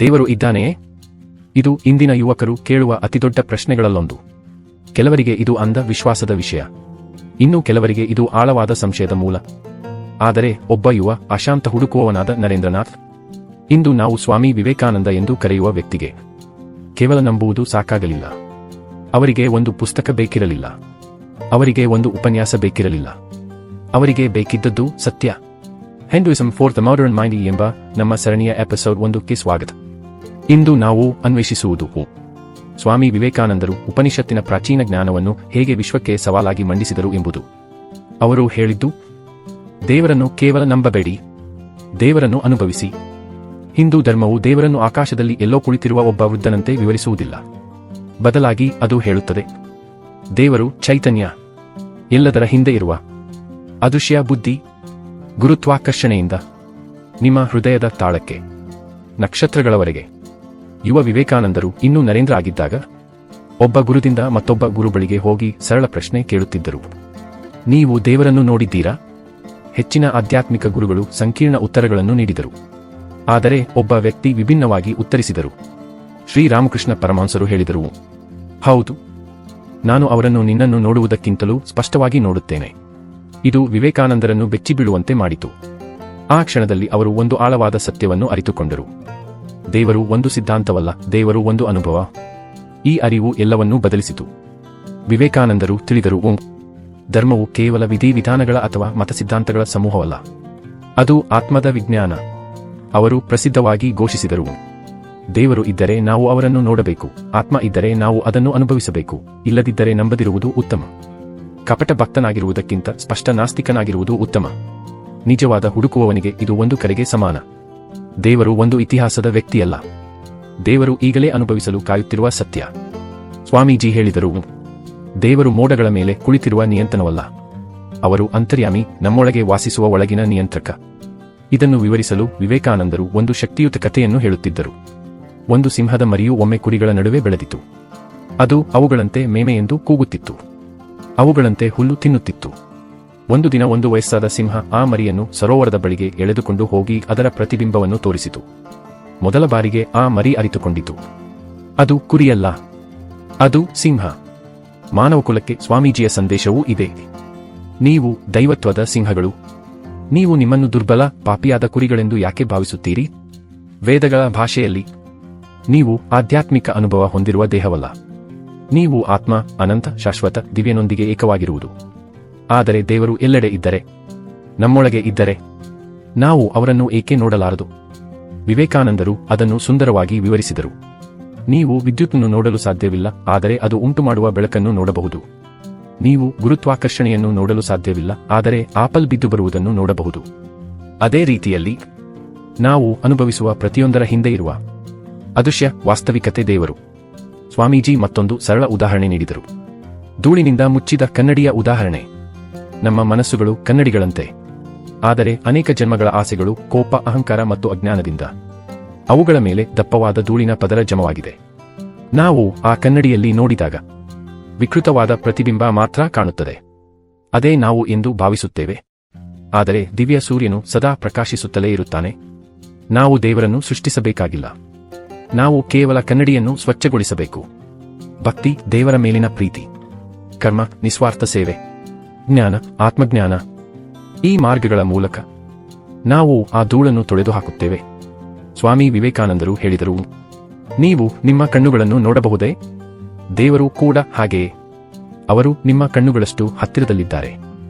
ದೇವರು ಇದ್ದಾನೆಯೇ? ಇದು ಇಂದಿನ ಯುವಕರು ಕೇಳುವ ಅತಿದೊಡ್ಡ ಪ್ರಶ್ನೆಗಳಲ್ಲೊಂದು. ಕೆಲವರಿಗೆ ಇದು ಅಂಧ ವಿಶ್ವಾಸದ ವಿಷಯ, ಇನ್ನು ಕೆಲವರಿಗೆ ಇದು ಆಳವಾದ ಸಂಶಯದ ಮೂಲ. ಆದರೆ ಒಬ್ಬ ಯುವ ಅಶಾಂತ ಹುಡುಕುವವನಾದ ನರೇಂದ್ರನಾಥ್ ಇಂದು ನಾವು ಸ್ವಾಮಿ ವಿವೇಕಾನಂದ ಎಂದು ಕರೆಯುವ ವ್ಯಕ್ತಿಗೆ ಕೇವಲ ನಂಬುವುದು ಸಾಕಾಗಲಿಲ್ಲ. ಅವರಿಗೆ ಒಂದು ಪುಸ್ತಕ ಬೇಕಿರಲಿಲ್ಲ, ಅವರಿಗೆ ಒಂದು ಉಪನ್ಯಾಸ ಬೇಕಿರಲಿಲ್ಲ, ಅವರಿಗೆ ಬೇಕಿದ್ದದ್ದು ಸತ್ಯ. Hinduism for the modern mind ಎಂಬ ನಮ್ಮ ಸರಣಿಯ ಎಪಿಸೋಡ್ 1ಕ್ಕೆ ಸ್ವಾಗತ. ಇಂದು ನಾವು ಅನ್ವೇಷಿಸುವುದು ಸ್ವಾಮಿ ವಿವೇಕಾನಂದರು ಉಪನಿಷತ್ತಿನ ಪ್ರಾಚೀನ ಜ್ಞಾನವನ್ನು ಹೇಗೆ ವಿಶ್ವಕ್ಕೆ ಸವಾಲಾಗಿ ಮಂಡಿಸಿದರು ಎಂಬುದು. ಅವರು ಹೇಳಿದ್ದು, ದೇವರನ್ನು ಕೇವಲ ನಂಬಬೇಡಿ, ದೇವರನ್ನು ಅನುಭವಿಸಿ. ಹಿಂದೂ ಧರ್ಮವು ದೇವರನ್ನು ಆಕಾಶದಲ್ಲಿ ಎಲ್ಲೋ ಕುಳಿತಿರುವ ಒಬ್ಬ ವೃದ್ಧನಂತೆ ವಿವರಿಸುವುದಿಲ್ಲ. ಬದಲಾಗಿ ಅದು ಹೇಳುತ್ತದೆ, ದೇವರು ಚೈತನ್ಯ, ಎಲ್ಲದರ ಹಿಂದೆ ಇರುವ ಅದೃಶ್ಯ ಬುದ್ಧಿ, ಗುರುತ್ವಾಕರ್ಷಣೆಯಿಂದ ನಿಮ್ಮ ಹೃದಯದ ತಾಳಕ್ಕೆ ನಕ್ಷತ್ರಗಳವರೆಗೆ. ಯುವ ವಿವೇಕಾನಂದರು ಇನ್ನೂ ನರೇಂದ್ರ ಆಗಿದ್ದಾಗ ಒಬ್ಬ ಗುರುದಿಂದ ಮತ್ತೊಬ್ಬ ಗುರು ಬಳಿಗೆ ಹೋಗಿ ಸರಳ ಪ್ರಶ್ನೆ ಕೇಳುತ್ತಿದ್ದರು. ನೀವು ದೇವರನ್ನು ನೋಡಿದ್ದೀರಾ? ಹೆಚ್ಚಿನ ಆಧ್ಯಾತ್ಮಿಕ ಗುರುಗಳು ಸಂಕೀರ್ಣ ಉತ್ತರಗಳನ್ನು ನೀಡಿದರು. ಆದರೆ ಒಬ್ಬ ವ್ಯಕ್ತಿ ವಿಭಿನ್ನವಾಗಿ ಉತ್ತರಿಸಿದರು. ಶ್ರೀರಾಮಕೃಷ್ಣ ಪರಮಹಂಸರು ಹೇಳಿದರು, ಹೌದು, ನಾನು ಅವರನ್ನು ನಿನ್ನನ್ನು ನೋಡುವುದಕ್ಕಿಂತಲೂ ಸ್ಪಷ್ಟವಾಗಿ ನೋಡುತ್ತೇನೆ. ಇದು ವಿವೇಕಾನಂದರನ್ನು ಬೆಚ್ಚಿಬೀಳುವಂತೆ ಮಾಡಿತು. ಆ ಕ್ಷಣದಲ್ಲಿ ಅವರು ಒಂದು ಆಳವಾದ ಸತ್ಯವನ್ನು ಅರಿತುಕೊಂಡರು. ದೇವರು ಒಂದು ಸಿದ್ಧಾಂತವಲ್ಲ, ದೇವರು ಒಂದು ಅನುಭವ. ಈ ಅರಿವು ಎಲ್ಲವನ್ನೂ ಬದಲಿಸಿತು. ವಿವೇಕಾನಂದರು ತಿಳಿದರು, ಧರ್ಮವು ಕೇವಲ ವಿಧಿವಿಧಾನಗಳ ಅಥವಾ ಮತಸಿದ್ಧಾಂತಗಳ ಸಮೂಹವಲ್ಲ, ಅದು ಆತ್ಮದ ವಿಜ್ಞಾನ. ಅವರು ಪ್ರಸಿದ್ಧವಾಗಿ ಘೋಷಿಸಿದರು, ದೇವರು ಇದ್ದರೆ ನಾವು ಅವರನ್ನು ನೋಡಬೇಕು, ಆತ್ಮ ಇದ್ದರೆ ನಾವು ಅದನ್ನು ಅನುಭವಿಸಬೇಕು, ಇಲ್ಲದಿದ್ದರೆ ನಂಬದಿರುವುದು ಉತ್ತಮ. ಕಪಟ ಭಕ್ತನಾಗಿರುವುದಕ್ಕಿಂತ ಸ್ಪಷ್ಟ ನಾಸ್ತಿಕನಾಗಿರುವುದು ಉತ್ತಮ. ನಿಜವಾದ ಹುಡುಕುವವನಿಗೆ ಇದು ಒಂದು ಕರೆಗೆ ಸಮಾನ. ದೇವರು ಒಂದು ಇತಿಹಾಸದ ವ್ಯಕ್ತಿಯಲ್ಲ, ದೇವರು ಈಗಲೇ ಅನುಭವಿಸಲು ಕಾಯುತ್ತಿರುವ ಸತ್ಯ. ಸ್ವಾಮೀಜಿ ಹೇಳಿದರು, ದೇವರು ಮೋಡಗಳ ಮೇಲೆ ಕುಳಿತಿರುವ ನಿಯಂತ್ರಣವಲ್ಲ, ಅವರು ಅಂತರ್ಯಾಮಿ, ನಮ್ಮೊಳಗೆ ವಾಸಿಸುವ ಒಳಗಿನ ನಿಯಂತ್ರಕ. ಇದನ್ನು ವಿವರಿಸಲು ವಿವೇಕಾನಂದರು ಒಂದು ಶಕ್ತಿಯುತ ಕಥೆಯನ್ನು ಹೇಳುತ್ತಿದ್ದರು. ಒಂದು ಸಿಂಹದ ಮರಿಯು ಒಮ್ಮೆ ಕುರಿಗಳ ನಡುವೆ ಬೆಳೆದಿತು. ಅದು ಅವುಗಳಂತೆ ಮೇಮೆಯೆಂದು ಕೂಗುತ್ತಿತ್ತು, ಅವುಗಳಂತೆ ಹುಲ್ಲು ತಿನ್ನುತ್ತಿತ್ತು. ಒಂದು ದಿನ ಒಂದು ವಯಸ್ಸಾದ ಸಿಂಹ ಆ ಮರಿಯನ್ನು ಸರೋವರದ ಬಳಿಗೆ ಎಳೆದುಕೊಂಡು ಹೋಗಿ ಅದರ ಪ್ರತಿಬಿಂಬವನ್ನು ತೋರಿಸಿತು. ಮೊದಲ ಬಾರಿಗೆ ಆ ಮರಿ ಅರಿತುಕೊಂಡಿತು, ಅದು ಕುರಿಯಲ್ಲ, ಅದು ಸಿಂಹ. ಮಾನವಕುಲಕ್ಕೆ ಸ್ವಾಮೀಜಿಯ ಸಂದೇಶವೂ ಇದೆ. ನೀವು ದೈವತ್ವದ ಸಿಂಹಗಳು. ನೀವು ನಿಮ್ಮನ್ನು ದುರ್ಬಲ, ಪಾಪಿಯಾದ ಕುರಿಗಳೆಂದು ಯಾಕೆ ಭಾವಿಸುತ್ತೀರಿ? ವೇದಗಳ ಭಾಷೆಯಲ್ಲಿ ನೀವು ಆಧ್ಯಾತ್ಮಿಕ ಅನುಭವ ಹೊಂದಿರುವ ದೇಹವಲ್ಲ, ನೀವು ಆತ್ಮ, ಅನಂತ, ಶಾಶ್ವತ, ದಿವ್ಯನೊಂದಿಗೆ ಏಕವಾಗಿರುವುದು. ಆದರೆ ದೇವರು ಎಲ್ಲೆಡೆ ಇದ್ದರೆ, ನಮ್ಮೊಳಗೆ ಇದ್ದರೆ, ನಾವು ಅವರನ್ನು ಏಕೆ ನೋಡಲಾರದು? ವಿವೇಕಾನಂದರು ಅದನ್ನು ಸುಂದರವಾಗಿ ವಿವರಿಸಿದರು. ನೀವು ವಿದ್ಯುತ್ತನ್ನು ನೋಡಲು ಸಾಧ್ಯವಿಲ್ಲ, ಆದರೆ ಅದು ಉಂಟುಮಾಡುವ ಬೆಳಕನ್ನು ನೋಡಬಹುದು. ನೀವು ಗುರುತ್ವಾಕರ್ಷಣೆಯನ್ನು ನೋಡಲು ಸಾಧ್ಯವಿಲ್ಲ, ಆದರೆ ಆಪಲ್ ಬಿದ್ದು ಬರುವುದನ್ನು ನೋಡಬಹುದು. ಅದೇ ರೀತಿಯಲ್ಲಿ ನಾವು ಅನುಭವಿಸುವ ಪ್ರತಿಯೊಂದರ ಹಿಂದೆ ಇರುವ ಅದೃಶ್ಯ ವಾಸ್ತವಿಕತೆ ದೇವರು. ಸ್ವಾಮೀಜಿ ಮತ್ತೊಂದು ಸರಳ ಉದಾಹರಣೆ ನೀಡಿದರು. ಧೂಳಿನಿಂದ ಮುಚ್ಚಿದ ಕನ್ನಡಿಯ ಉದಾಹರಣೆ. ನಮ್ಮ ಮನಸ್ಸುಗಳು ಕನ್ನಡಿಗಳಂತೆ, ಆದರೆ ಅನೇಕ ಜನ್ಮಗಳ ಆಸೆಗಳು, ಕೋಪ, ಅಹಂಕಾರ ಮತ್ತು ಅಜ್ಞಾನದಿಂದ ಅವುಗಳ ಮೇಲೆ ದಪ್ಪವಾದ ಧೂಳಿನ ಪದರ ಜಮವಾಗಿದೆ. ನಾವು ಆ ಕನ್ನಡಿಯಲ್ಲಿ ನೋಡಿದಾಗ ವಿಕೃತವಾದ ಪ್ರತಿಬಿಂಬ ಮಾತ್ರ ಕಾಣುತ್ತದೆ. ಅದೇ ನಾವು ಎಂದು ಭಾವಿಸುತ್ತೇವೆ. ಆದರೆ ದಿವ್ಯ ಸೂರ್ಯನು ಸದಾ ಪ್ರಕಾಶಿಸುತ್ತಲೇ ಇರುತ್ತಾನೆ. ನಾವು ದೇವರನ್ನು ಸೃಷ್ಟಿಸಬೇಕಾಗಿಲ್ಲ, ನಾವು ಕೇವಲ ಕನ್ನಡಿಯನ್ನು ಸ್ವಚ್ಛಗೊಳಿಸಬೇಕು. ಭಕ್ತಿ, ದೇವರ ಮೇಲಿನ ಪ್ರೀತಿ, ಕರ್ಮ, ನಿಸ್ವಾರ್ಥ ಸೇವೆ, ಜ್ಞಾನ, ಆತ್ಮಜ್ಞಾನ, ಈ ಮಾರ್ಗಗಳ ಮೂಲಕ ನಾವು ಆ ಧೂಳನ್ನು ತೊಳೆದು ಹಾಕುತ್ತೇವೆ. ಸ್ವಾಮಿ ವಿವೇಕಾನಂದರು ಹೇಳಿದರು, ನೀವು ನಿಮ್ಮ ಕಣ್ಣುಗಳನ್ನು ನೋಡಬಹುದೇ? ದೇವರು ಕೂಡ ಹಾಗೆಯೇ. ಅವರು ನಿಮ್ಮ ಕಣ್ಣುಗಳಷ್ಟು ಹತ್ತಿರದಲ್ಲಿದ್ದಾರೆ.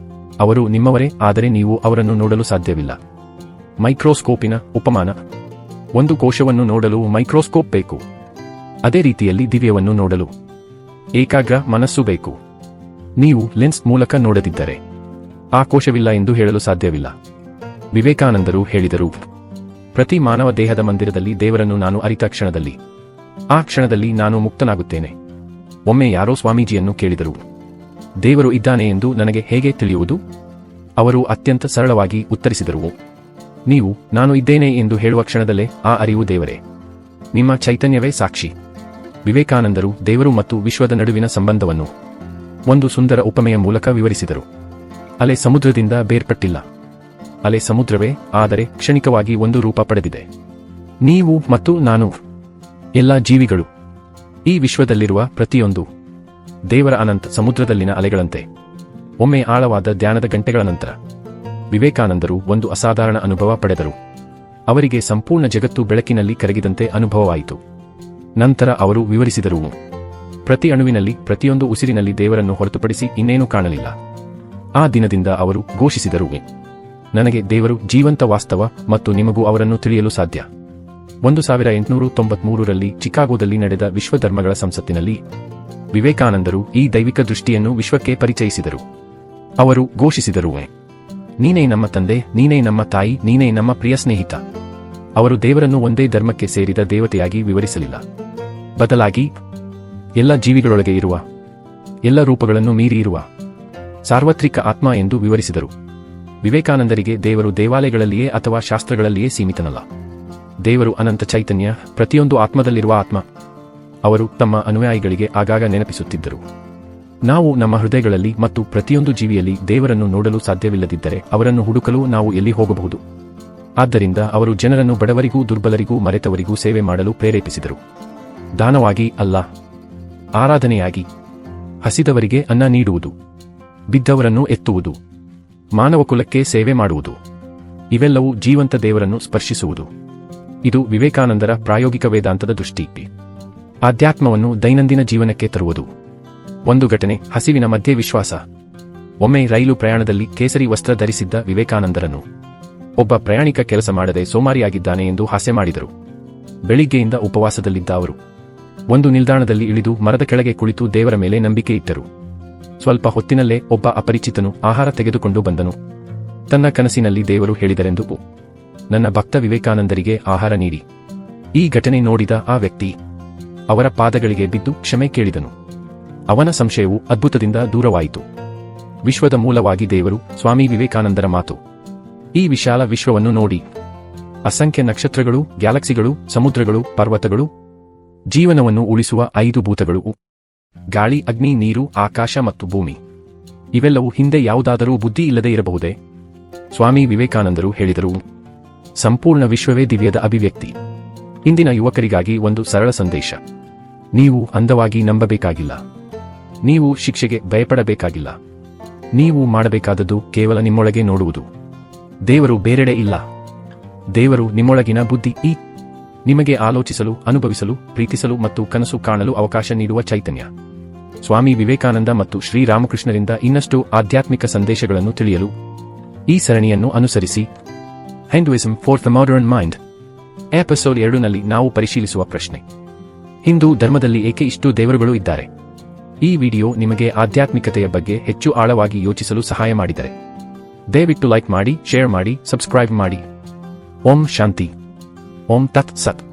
ಅವರು ನಿಮ್ಮವರೇ, ಆದರೆ ನೀವು ಅವರನ್ನು ನೋಡಲು ಸಾಧ್ಯವಿಲ್ಲ. ಮೈಕ್ರೋಸ್ಕೋಪಿನ ಉಪಮಾನ. ಒಂದು ಕೋಶವನ್ನು ನೋಡಲು ಮೈಕ್ರೋಸ್ಕೋಪ್ ಬೇಕು. ಅದೇ ರೀತಿಯಲ್ಲಿ ದಿವ್ಯವನ್ನು ನೋಡಲು ಏಕಾಗ್ರ ಮನಸ್ಸು ಬೇಕು. ನೀವು ಲೆನ್ಸ್ ಮೂಲಕ ನೋಡದಿದ್ದರೆ ಆ ಕೋಶವಿಲ್ಲ ಎಂದು ಹೇಳಲು ಸಾಧ್ಯವಿಲ್ಲ. ವಿವೇಕಾನಂದರು ಹೇಳಿದರು, ಪ್ರತಿ ಮಾನವ ದೇಹದ ಮಂದಿರದಲ್ಲಿ ದೇವರನ್ನು ನಾನು ಅರಿತ ಕ್ಷಣದಲ್ಲಿ, ಆ ಕ್ಷಣದಲ್ಲಿ ನಾನು ಮುಕ್ತನಾಗುತ್ತೇನೆ. ಒಮ್ಮೆ ಯಾರೋ ಸ್ವಾಮೀಜಿಯನ್ನು ಕೇಳಿದರು, ದೇವರು ಇದ್ದಾನೆ ಎಂದು ನನಗೆ ಹೇಗೆ ತಿಳಿಯುವುದು? ಅವರು ಅತ್ಯಂತ ಸರಳವಾಗಿ ಉತ್ತರಿಸಿದರು, ನೀವು ನಾನು ಇದ್ದೇನೆ ಎಂದು ಹೇಳುವ ಕ್ಷಣದಲ್ಲೇ ಆ ಅರಿವು ದೇವರೇ. ನಿಮ್ಮ ಚೈತನ್ಯವೇ ಸಾಕ್ಷಿ. ವಿವೇಕಾನಂದರು ದೇವರು ಮತ್ತು ವಿಶ್ವದ ನಡುವಿನ ಸಂಬಂಧವನ್ನು ಒಂದು ಸುಂದರ ಉಪಮೆಯ ಮೂಲಕ ವಿವರಿಸಿದರು. ಅಲೆ ಸಮುದ್ರದಿಂದ ಬೇರ್ಪಟ್ಟಿಲ್ಲ. ಅಲೆ ಸಮುದ್ರವೇ, ಆದರೆ ಕ್ಷಣಿಕವಾಗಿ ಒಂದು ರೂಪ ಪಡೆದಿದೆ. ನೀವು ಮತ್ತು ನಾನು, ಎಲ್ಲ ಜೀವಿಗಳು, ಈ ವಿಶ್ವದಲ್ಲಿರುವ ಪ್ರತಿಯೊಂದು ದೇವರ ಅನಂತ ಸಮುದ್ರದಲ್ಲಿನ ಅಲೆಗಳಂತೆ. ಒಮ್ಮೆ ಆಳವಾದ ಧ್ಯಾನದ ಗಂಟೆಗಳ ನಂತರ ವಿವೇಕಾನಂದರು ಒಂದು ಅಸಾಧಾರಣ ಅನುಭವ ಪಡೆದರು. ಅವರಿಗೆ ಸಂಪೂರ್ಣ ಜಗತ್ತು ಬೆಳಕಿನಲ್ಲಿ ಕರಗಿದಂತೆ ಅನುಭವವಾಯಿತು. ನಂತರ ಅವರು ವಿವರಿಸಿದರು, ಪ್ರತಿ ಅಣುವಿನಲ್ಲಿ, ಪ್ರತಿಯೊಂದು ಉಸಿರಿನಲ್ಲಿ ದೇವರನ್ನು ಹೊರತುಪಡಿಸಿ ಇನ್ನೇನೂ ಕಾಣಲಿಲ್ಲ. ಆ ದಿನದಿಂದ ಅವರು ಘೋಷಿಸಿದರು, ನನಗೆ ದೇವರು ಜೀವಂತ ವಾಸ್ತವ ಮತ್ತು ನಿಮಗೂ ಅವರನ್ನು ತಿಳಿಯಲು ಸಾಧ್ಯ. 1893ರಲ್ಲಿ ಚಿಕಾಗೋದಲ್ಲಿ ನಡೆದ ವಿಶ್ವ ಧರ್ಮಗಳ ಸಂಸತ್ತಿನಲ್ಲಿ ವಿವೇಕಾನಂದರು ಈ ದೈವಿಕ ದೃಷ್ಟಿಯನ್ನು ವಿಶ್ವಕ್ಕೆ ಪರಿಚಯಿಸಿದರು. ಅವರು ಘೋಷಿಸಿದರು, ನೀನೇ ನಮ್ಮ ತಂದೆ, ನೀನೇ ನಮ್ಮ ತಾಯಿ, ನೀನೇ ನಮ್ಮ ಪ್ರಿಯ ಸ್ನೇಹಿತ. ಅವರು ದೇವರನ್ನು ಒಂದೇ ಧರ್ಮಕ್ಕೆ ಸೇರಿದ ದೇವತೆಯಾಗಿ ವಿವರಿಸಲಿಲ್ಲ, ಬದಲಾಗಿ ಎಲ್ಲ ಜೀವಿಗಳೊಳಗೆ ಇರುವ, ಎಲ್ಲ ರೂಪಗಳನ್ನು ಮೀರಿ ಇರುವ ಸಾರ್ವತ್ರಿಕ ಆತ್ಮ ಎಂದು ವಿವರಿಸಿದರು. ವಿವೇಕಾನಂದರಿಗೆ ದೇವರು ದೇವಾಲಯಗಳಲ್ಲಿಯೇ ಅಥವಾ ಶಾಸ್ತ್ರಗಳಲ್ಲಿಯೇ ಸೀಮಿತನಲ್ಲ. ದೇವರು ಅನಂತ ಚೈತನ್ಯ, ಪ್ರತಿಯೊಂದು ಆತ್ಮದಲ್ಲಿರುವ ಆತ್ಮ. ಅವರು ತಮ್ಮ ಅನುಯಾಯಿಗಳಿಗೆ ಆಗಾಗ ನೆನಪಿಸುತ್ತಿದ್ದರು, ನಾವು ನಮ್ಮ ಹೃದಯಗಳಲ್ಲಿ ಮತ್ತು ಪ್ರತಿಯೊಂದು ಜೀವಿಯಲ್ಲಿ ದೇವರನ್ನು ನೋಡಲು ಸಾಧ್ಯವಿಲ್ಲದಿದ್ದರೆ ಅವರನ್ನು ಹುಡುಕಲು ನಾವು ಎಲ್ಲಿ ಹೋಗಬಹುದು. ಆದ್ದರಿಂದ ಅವರು ಜನರನ್ನು ಬಡವರಿಗೂ ದುರ್ಬಲರಿಗೂ ಮರೆತವರಿಗೂ ಸೇವೆ ಮಾಡಲು ಪ್ರೇರೇಪಿಸಿದರು. ದಾನವಾಗಿ ಅಲ್ಲ, ಆರಾಧನೆಯಾಗಿ. ಹಸಿದವರಿಗೆ ಅನ್ನ ನೀಡುವುದು, ಬಿದ್ದವರನ್ನು ಎತ್ತುವುದು, ಮಾನವಕುಲಕ್ಕೆ ಸೇವೆ ಮಾಡುವುದು, ಇವೆಲ್ಲವೂ ಜೀವಂತ ದೇವರನ್ನು ಸ್ಪರ್ಶಿಸುವುದು. ಇದು ವಿವೇಕಾನಂದರ ಪ್ರಾಯೋಗಿಕ ವೇದಾಂತದ ದೃಷ್ಟಿ. ಆಧ್ಯಾತ್ಮವನ್ನು ದೈನಂದಿನ ಜೀವನಕ್ಕೆ ತರುವುದು. ಒಂದು ಘಟನೆ, ಹಸಿವಿನ ಮಧ್ಯೆ ವಿಶ್ವಾಸ. ಒಮ್ಮೆ ರೈಲು ಪ್ರಯಾಣದಲ್ಲಿ ಕೇಸರಿ ವಸ್ತ್ರ ಧರಿಸಿದ್ದ ವಿವೇಕಾನಂದರನ್ನು ಒಬ್ಬ ಪ್ರಯಾಣಿಕ ಕೆಲಸ ಮಾಡದೆ ಸೋಮಾರಿಯಾಗಿದ್ದಾನೆ ಎಂದು ಹಾಸ್ಯ ಮಾಡಿದರು. ಬೆಳಿಗ್ಗೆಯಿಂದ ಉಪವಾಸದಲ್ಲಿದ್ದ ಅವರು ಒಂದು ನಿಲ್ದಾಣದಲ್ಲಿ ಇಳಿದು ಮರದ ಕೆಳಗೆ ಕುಳಿತು ದೇವರ ಮೇಲೆ ನಂಬಿಕೆ ಇಟ್ಟರು. ಸ್ವಲ್ಪ ಹೊತ್ತಿನಲ್ಲೇ ಒಬ್ಬ ಅಪರಿಚಿತನು ಆಹಾರ ತೆಗೆದುಕೊಂಡು ಬಂದನು. ತನ್ನ ಕನಸಿನಲ್ಲಿ ದೇವರು ಹೇಳಿದರೆಂದು, ನನ್ನ ಭಕ್ತ ವಿವೇಕಾನಂದರಿಗೆ ಆಹಾರ ನೀಡಿ. ಈ ಘಟನೆ ನೋಡಿದ ಆ ವ್ಯಕ್ತಿ ಅವರ ಪಾದಗಳಿಗೆ ಬಿದ್ದು ಕ್ಷಮೆ ಕೇಳಿದನು. ಅವನ ಸಂಶಯವು ಅದ್ಭುತದಿಂದ ದೂರವಾಯಿತು. ವಿಶ್ವದ ಮೂಲವಾಗಿ ದೇವರು, ಸ್ವಾಮಿ ವಿವೇಕಾನಂದರ ಮಾತು. ಈ ವಿಶಾಲ ವಿಶ್ವವನ್ನು ನೋಡಿ, ಅಸಂಖ್ಯ ನಕ್ಷತ್ರಗಳು, ಗ್ಯಾಲಕ್ಸಿಗಳು, ಸಮುದ್ರಗಳು, ಪರ್ವತಗಳು, ಜೀವನವನ್ನು ಉಳಿಸುವ 5 ಭೂತಗಳು, ಗಾಳಿ, ಅಗ್ನಿ, ನೀರು, ಆಕಾಶ ಮತ್ತು ಭೂಮಿ. ಇವೆಲ್ಲವೂ ಹಿಂದೆ ಯಾವುದಾದರೂ ಬುದ್ಧಿ ಇಲ್ಲದೆ ಇರಬಹುದೇ? ಸ್ವಾಮಿ ವಿವೇಕಾನಂದರು ಹೇಳಿದರು, ಸಂಪೂರ್ಣ ವಿಶ್ವವೇ ದಿವ್ಯದ ಅಭಿವ್ಯಕ್ತಿ. ಇಂದಿನ ಯುವಕರಿಗಾಗಿ ಒಂದು ಸರಳ ಸಂದೇಶ. ನೀವು ಅಂದವಾಗಿ ನಂಬಬೇಕಾಗಿಲ್ಲ. ನೀವು ಶಿಕ್ಷೆಗೆ ಭಯಪಡಬೇಕಾಗಿಲ್ಲ. ನೀವು ಮಾಡಬೇಕಾದದ್ದು ಕೇವಲ ನಿಮ್ಮೊಳಗೆ ನೋಡುವುದು. ದೇವರು ಬೇರೆಡೆ ಇಲ್ಲ. ದೇವರು ನಿಮ್ಮೊಳಗಿನ ಬುದ್ಧಿ, ನಿಮಗೆ ಆಲೋಚಿಸಲು, ಅನುಭವಿಸಲು, ಪ್ರೀತಿಸಲು ಮತ್ತು ಕನಸು ಕಾಣಲು ಅವಕಾಶ ನೀಡುವ ಚೈತನ್ಯ. ಸ್ವಾಮಿ ವಿವೇಕಾನಂದ ಮತ್ತು ಶ್ರೀರಾಮಕೃಷ್ಣರಿಂದ ಇನ್ನಷ್ಟು ಆಧ್ಯಾತ್ಮಿಕ ಸಂದೇಶಗಳನ್ನು ತಿಳಿಯಲು ಈ ಸರಣಿಯನ್ನು ಅನುಸರಿಸಿ. Hinduism for the modern mind, episode 2ನಲ್ಲಿ ನಾವು ಪರಿಶೀಲಿಸುವ ಪ್ರಶ್ನೆ, ಹಿಂದೂ ಧರ್ಮದಲ್ಲಿ ಏಕೆ ಇಷ್ಟು ದೇವರುಗಳು ಇದ್ದಾರೆ? ಈ ವಿಡಿಯೋ ನಿಮಗೆ ಆಧ್ಯಾತ್ಮಿಕತೆಯ ಬಗ್ಗೆ ಹೆಚ್ಚು ಆಳವಾಗಿ ಯೋಚಿಸಲು ಸಹಾಯ ಮಾಡಿದರೆ ದಯವಿಟ್ಟು ಲೈಕ್ ಮಾಡಿ, ಶೇರ್ ಮಾಡಿ, ಸಬ್ಸ್ಕ್ರೈಬ್ ಮಾಡಿ. ಓಂ ಶಾಂತಿ. ಓಂ ತತ್ ಸತ್.